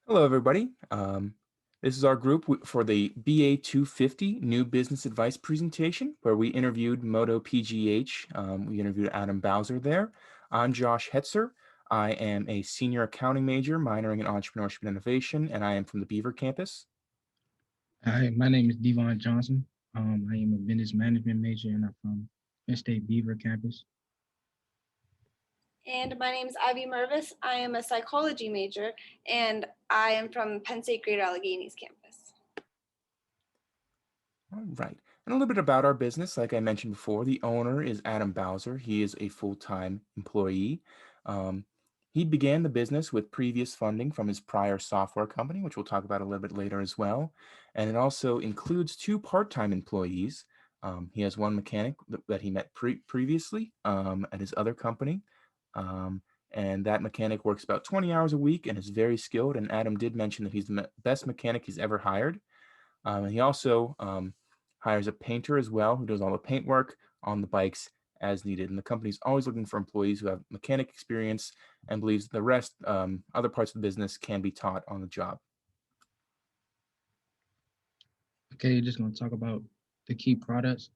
Hello, everybody. This is our group for the BA 250 New Business Advice presentation, where we interviewed Moto PGH. We interviewed Adam Bowser there. I'm Josh Hetzer. I am a senior accounting major minoring in entrepreneurship and innovation, and I am from the Beaver campus. Hi, my name is Devon Johnson. I am a business management major and I'm from Penn State Beaver campus. And my name is Ivy Mervis. I am a psychology major, and I am from Penn State Greater Alleghenies campus. All right. And a little bit about our business. Like I mentioned before, the owner is Adam Bowser. He is a full-time employee. Um, he began the business with previous funding from his prior software company, which we'll talk about a little bit later as well. And it also includes two part-time employees. He has one mechanic that he met previously at his other company. Um, and that mechanic works about 20 hours a week and is very skilled. And Adam did mention that he's the best mechanic he's ever hired. And he also hires a painter as well who does all the paint work on the bikes as needed. And the company's always looking for employees who have mechanic experience and believes the rest, other parts of the business can be taught on the job. Okay, just gonna talk about the key products.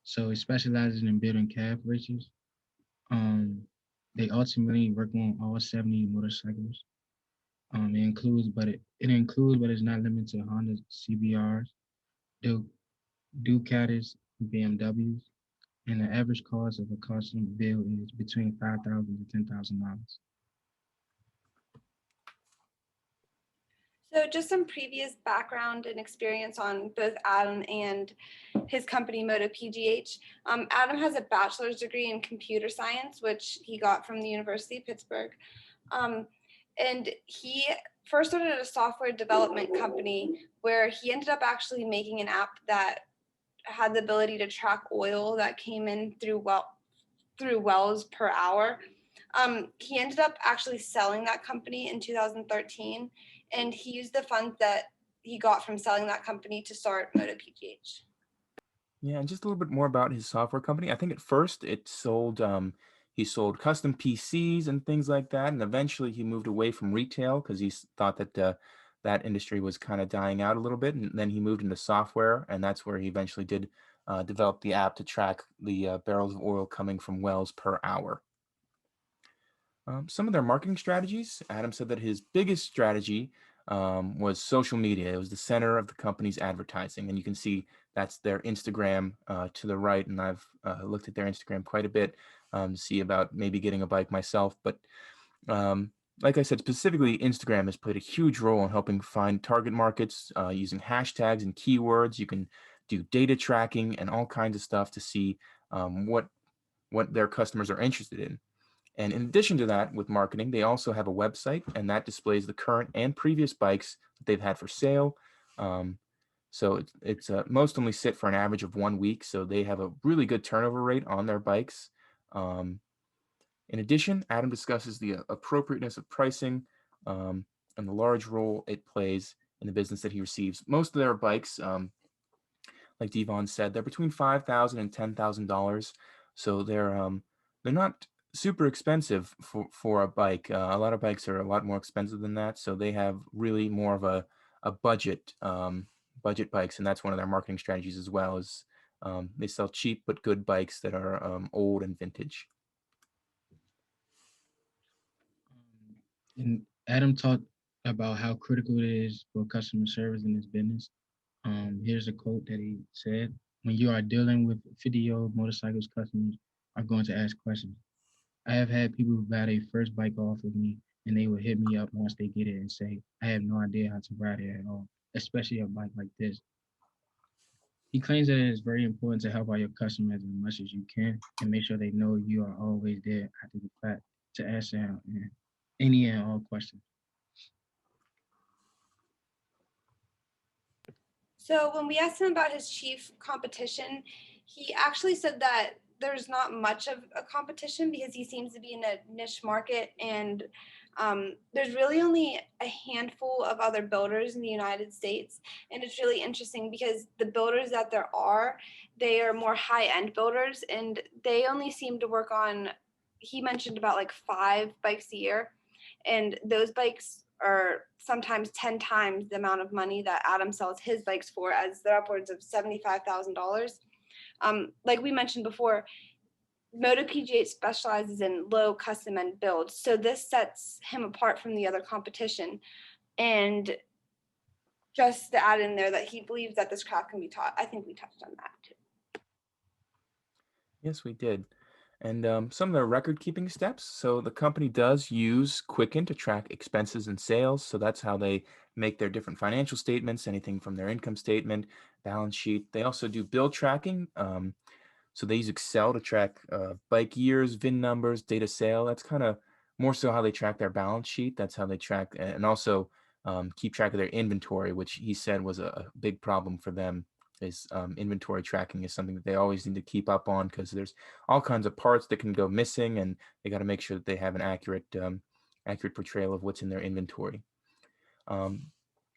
So it specializes in building cab races. Um, they ultimately work on all 70 motorcycles. It includes, but it's not limited to Honda CBRs, Du- Ducatis, BMWs, and the average cost of a custom build is between $5,000 to $10,000. So, just some previous background and experience on both Adam and his company, Moto PGH. Adam has a bachelor's degree in computer science, which he got from the University of Pittsburgh. And he first started a software development company where he ended up actually making an app that had the ability to track oil that came in through wells per hour. He ended up actually selling that company in 2013, and he used the funds that he got from selling that company to start Moto PGH. Yeah, and just a little bit more about his software company. I think at first he sold custom PCs and things like that, and eventually he moved away from retail because he thought that that industry was kind of dying out a little bit, and then he moved into software, and that's where he eventually did develop the app to track the barrels of oil coming from wells per hour. Some of their marketing strategies. Adam said that his biggest strategy was social media. It was the center of the company's advertising, and you can see that's their Instagram to the right. And I've looked at their Instagram quite a bit to see about maybe getting a bike myself. But um, like I said, specifically, Instagram has played a huge role in helping find target markets using hashtags and keywords. You can do data tracking and all kinds of stuff to see what their customers are interested in. And in addition to that, with marketing, they also have a website, and that displays the current and previous bikes that they've had for sale. Um, so it's most only sit for an average of 1 week, so they have a really good turnover rate on their bikes. Um, in addition, Adam discusses the appropriateness of pricing and the large role it plays in the business that he receives. Most of their bikes, like Devon said, they're between $5,000 and $10,000, so they're not super expensive for a bike. A lot of bikes are a lot more expensive than that, so they have really more of a budget bikes, and that's one of their marketing strategies as well. Is they sell cheap but good bikes that are old and vintage. And Adam talked about how critical it is for customer service in this business. Here's a quote that he said: "When you are dealing with 50-year-old motorcycles, customers are going to ask questions. I have had people who buy their first bike off of me, and they will hit me up once they get it and say, I have no idea how to ride it at all, especially a bike like this." He claims that it is very important to help out your customers as much as you can and make sure they know you are always there after the fact to answer any and all questions. So when we asked him about his chief competition, he actually said that there's not much of a competition because he seems to be in a niche market, and there's really only a handful of other builders in the United States. And it's really interesting because the builders that there are, they are more high-end builders, and they only seem to work on, he mentioned about like 5 bikes a year, and those bikes are sometimes 10 times the amount of money that Adam sells his bikes for, as they're upwards of $75,000. Like we mentioned before, Moto PGH specializes in low custom end builds, so this sets him apart from the other competition. And just to add in there that he believes that this craft can be taught. I think we touched on that too. Yes, we did. And some of the record keeping steps. So the company does use Quicken to track expenses and sales. So that's how they make their different financial statements, anything from their income statement, balance sheet. They also do bill tracking. So they use Excel to track bike years, VIN numbers, data sale. That's kind of more so how they track their balance sheet. That's how they track and also keep track of their inventory, which he said was a big problem for them. Is inventory tracking is something that they always need to keep up on because there's all kinds of parts that can go missing, and they got to make sure that they have an accurate portrayal of what's in their inventory. Um,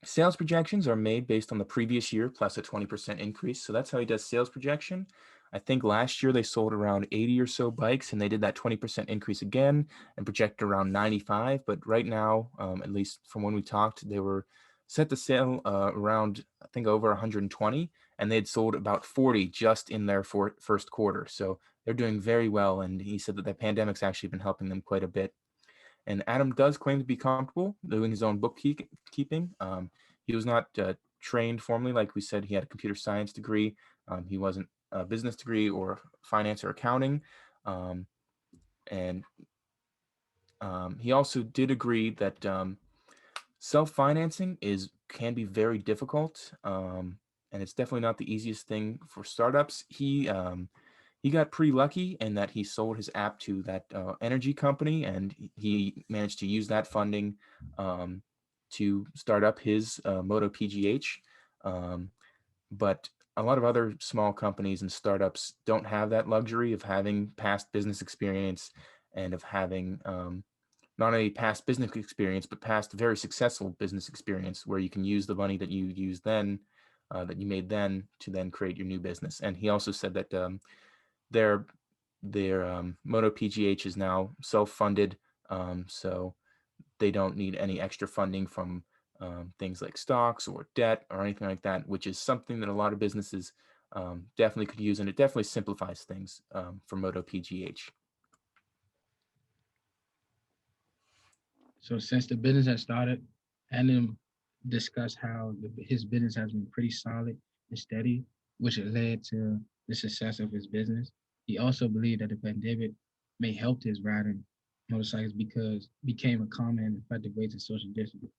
Sales projections are made based on the previous year plus a 20% increase. So that's how he does sales projection. I think last year they sold around 80 or so bikes, and they did that 20% increase again and projected around 95. But right now, at least from when we talked, they were set to sell around, I think, over 120, and they had sold about 40 just in their first quarter. So they're doing very well. And he said that the pandemic's actually been helping them quite a bit. And Adam does claim to be comfortable doing his own bookkeeping. He was not trained formally, like we said. He had a computer science degree. He wasn't a business degree or finance or accounting. And he also did agree that self-financing can be very difficult, and it's definitely not the easiest thing for startups. He got pretty lucky in that he sold his app to that energy company, and he managed to use that funding to start up his Moto PGH. But a lot of other small companies and startups don't have that luxury of having past business experience and of having not only past business experience, but past very successful business experience where you can use the money that you used then, that you made then, to then create your new business. And he also said that their Moto PGH is now self-funded, so they don't need any extra funding from things like stocks or debt or anything like that, which is something that a lot of businesses definitely could use, and it definitely simplifies things for Moto PGH. So since the business has started, Adam discussed how his business has been pretty solid and steady, which has led to the success of his business. He also believed that the pandemic may help his riding motorcycles because it became a common and effective way to social distance,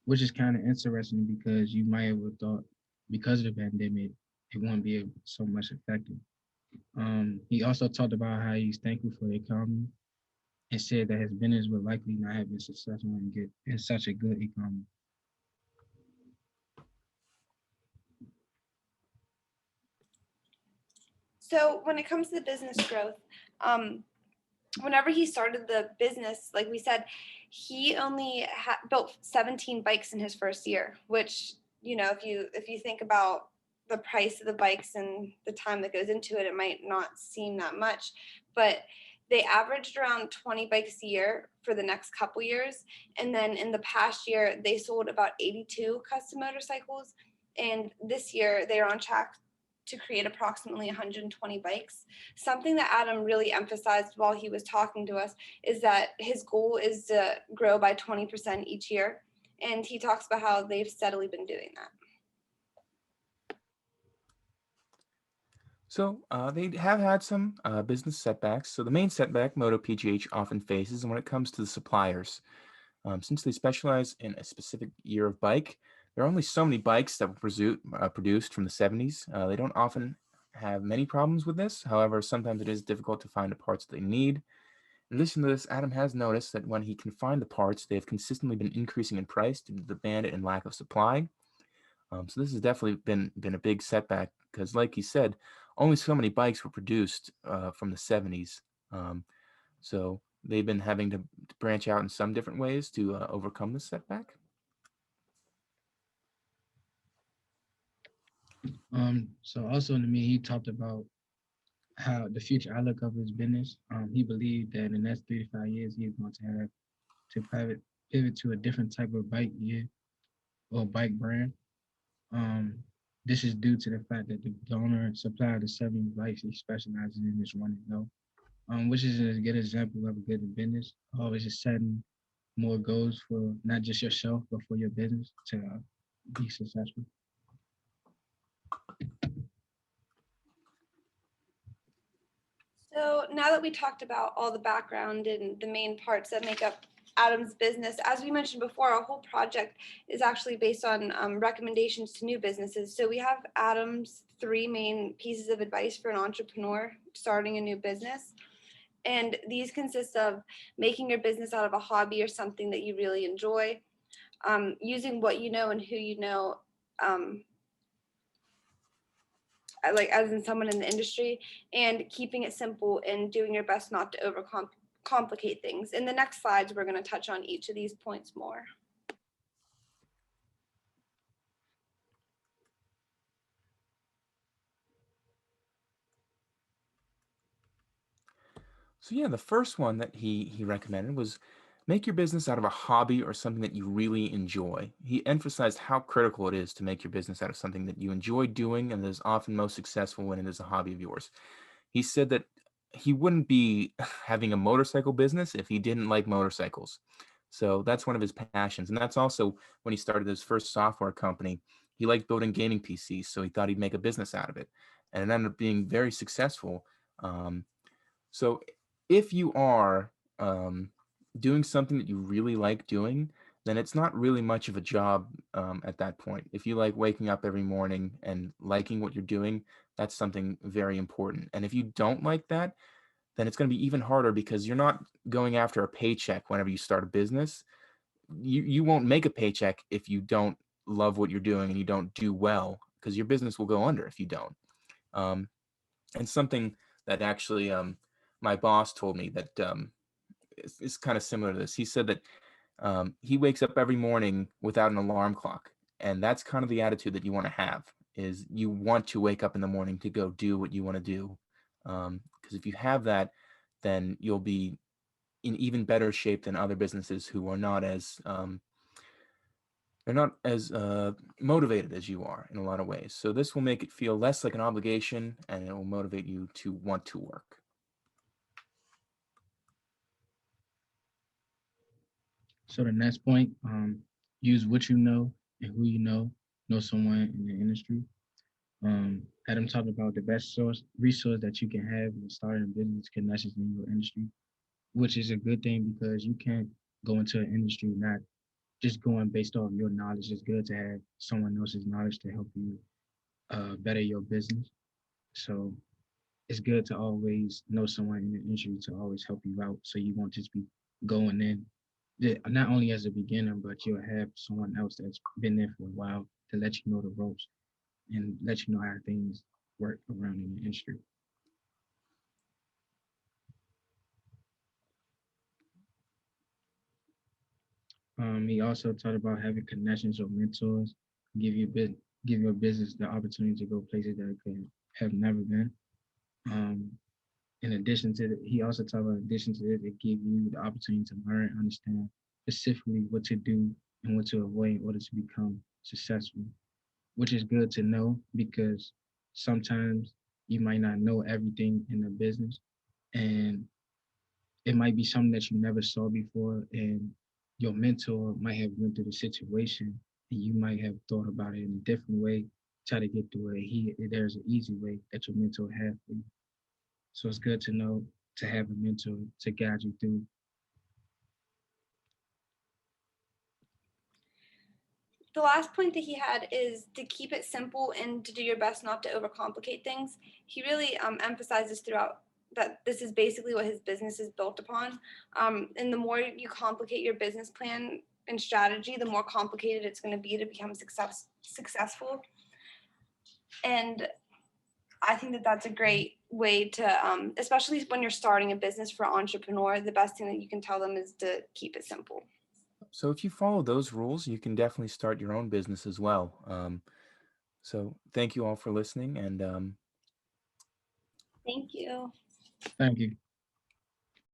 which is kind of interesting because you might have thought because of the pandemic, it won't be so much effective. He also talked about how he's thankful for the economy and said that his business would likely not have been successful and get in such a good economy. So when it comes to the business growth, whenever he started the business, like we said, he only built 17 bikes in his first year, which, you know, if you think about the price of the bikes and the time that goes into it, it might not seem that much, but they averaged around 20 bikes a year for the next couple years. And then in the past year, they sold about 82 custom motorcycles. And this year, they're on track to create approximately 120 bikes. Something that Adam really emphasized while he was talking to us is that his goal is to grow by 20% each year. And he talks about how they've steadily been doing that. So they have had some business setbacks. So the main setback Moto PGH often faces, and when it comes to the suppliers, since they specialize in a specific year of bike, there are only so many bikes that were produced from the 70s. They don't often have many problems with this. However, sometimes it is difficult to find the parts they need. In addition to this, Adam has noticed that when he can find the parts, they have consistently been increasing in price due to the demand and lack of supply. So this has definitely been a big setback because, like he said, only so many bikes were produced from the 70s. So they've been having to branch out in some different ways to overcome this setback. So also to me, he talked about how the future outlook of his business. He believed that in the next 3 to 5 years, he's going to have to pivot to a different type of bike gear or bike brand. Um, this is due to the fact that the owner supplied the 70 bikes he specializes in is running low, which is a good example of a good business. Always just setting more goals for not just yourself, but for your business to be successful. So now that we talked about all the background and the main parts that make up Adam's business, as we mentioned before, our whole project is actually based on recommendations to new businesses. So we have Adam's 3 main pieces of advice for an entrepreneur starting a new business. And these consist of making your business out of a hobby or something that you really enjoy, using what you know and who you know, um, like as in someone in the industry, and keeping it simple and doing your best not to complicate things. In the next slides, we're going to touch on each of these points more. So yeah, the first one that he recommended was make your business out of a hobby or something that you really enjoy. He emphasized how critical it is to make your business out of something that you enjoy doing and that is often most successful when it is a hobby of yours. He said that he wouldn't be having a motorcycle business if he didn't like motorcycles. So that's one of his passions. And that's also when he started his first software company. He liked building gaming PCs, so he thought he'd make a business out of it. And it ended up being very successful. So if you are doing something that you really like doing, then it's not really much of a job at that point. If you like waking up every morning and liking what you're doing, that's something very important. And if you don't like that, then it's going to be even harder because you're not going after a paycheck whenever you start a business. You won't make a paycheck if you don't love what you're doing and you don't do well, because your business will go under if you don't. Um, and something that actually my boss told me that is kind of similar to this. He said that he wakes up every morning without an alarm clock, and that's kind of the attitude that you want to have. Is you want to wake up in the morning to go do what you want to do, because if you have that, then you'll be in even better shape than other businesses who are not as they're not as motivated as you are in a lot of ways. So this will make it feel less like an obligation, and it will motivate you to want to work. So the next point, use what you know and who you know someone in the industry. Adam talked about the best resource that you can have when starting a business connections in your industry, which is a good thing because you can't go into an industry not just going based off your knowledge. It's good to have someone else's knowledge to help you better your business. So it's good to always know someone in the industry to always help you out, so you won't just be going in not only as a beginner, but you'll have someone else that's been there for a while to let you know the ropes and let you know how things work around in the industry. He also talked about having connections or mentors, give you give your business the opportunity to go places that it could have never been. Um, in addition to he also talked about in addition to this, it give you the opportunity to learn and understand specifically what to do and what to avoid in order to become successful, which is good to know because sometimes you might not know everything in the business and it might be something that you never saw before and your mentor might have went through the situation and you might have thought about it in a different way, try to get through it. There's an easy way that your mentor has for you. So it's good to know to have a mentor to guide you through. The last point that he had is to keep it simple and to do your best not to overcomplicate things. He really emphasizes throughout that this is basically what his business is built upon. And the more you complicate your business plan and strategy, the more complicated it's going to be to become successful. And I think that that's a great way to, especially when you're starting a business for an entrepreneur, the best thing that you can tell them is to keep it simple. So if you follow those rules, you can definitely start your own business as well. So thank you all for listening, and Thank you. Thank you.